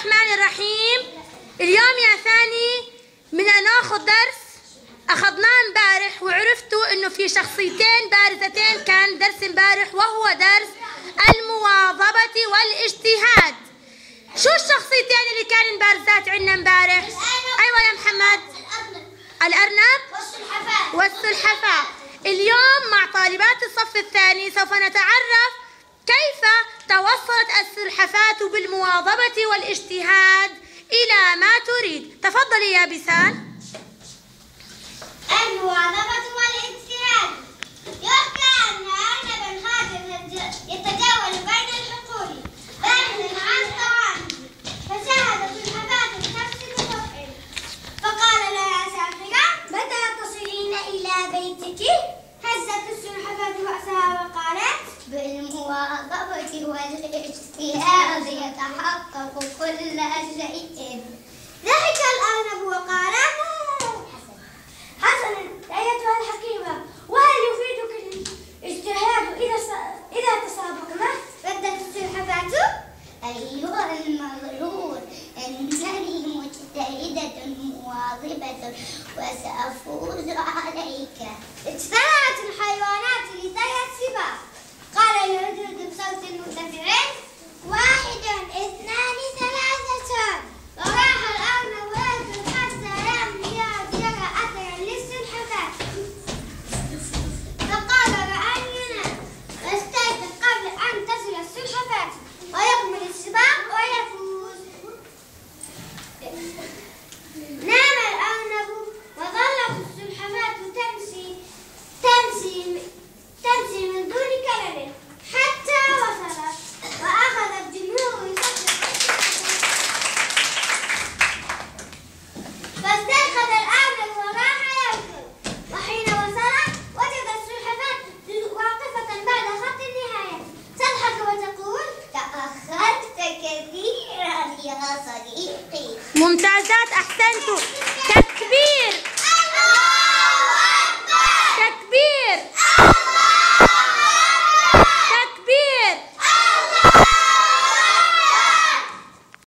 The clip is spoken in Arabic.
الرحمن الرحيم. اليوم يا ثاني بدنا ناخذ درس اخذناه امبارح، وعرفتوا انه في شخصيتين بارزتين كان درس امبارح، وهو درس المواظبة والاجتهاد. شو الشخصيتين اللي كانوا بارزات عندنا امبارح؟ ايوه يا محمد. الارنب والسلحفاة. اليوم مع طالبات الصف الثاني سوف نتعرف كيف توصلت السلحفاة بالمواظبة والاجتهاد إلى ما تريد. تفضلي يا بسان. المواظبة والاجتهاد. يحكى أن أرنبا خادما يتجول بين الحقول باحثا عن طعام، فشاهدت السلحفاة بنفس تفعل، فقال لها ساحرة: متى تصلين إلى بيتك؟ هزت السلحفاة رأسها وقالت: بالمواظبة والاجتهاد يتحقق كل شيء. ضحك الأرنب وقال: حسنا أيتها الحكيمة، وهل يفيدك الاجتهاد إذا تسابقنا؟ ردت السلحفاة: أيها المغرور، إنني مجتهدة مواظبة وسأفوز عليك. اجتمعت الحيوانات لترى السباق. قال الهدهد بصوت مرتفع: 1 2 3. وراح الأرنب يركض حتى لم يرى أثرا للسلحفاة، فقال: رأينا، واستيقظ قبل أن تصل السلحفاة ويكمل السباق ويفوز. نام الأرنب وظلت السلحفاة تمشي من دون كلل حتى وصلت، وأخذ الجمهور يصفق، فاستيقظ الأرنب وراح يركض، وحين وصلت وجد السلحفاة واقفة بعد خط النهاية تضحك وتقول: تأخرت كثيرا يا صديقي. ممتازات، أحسنتوا.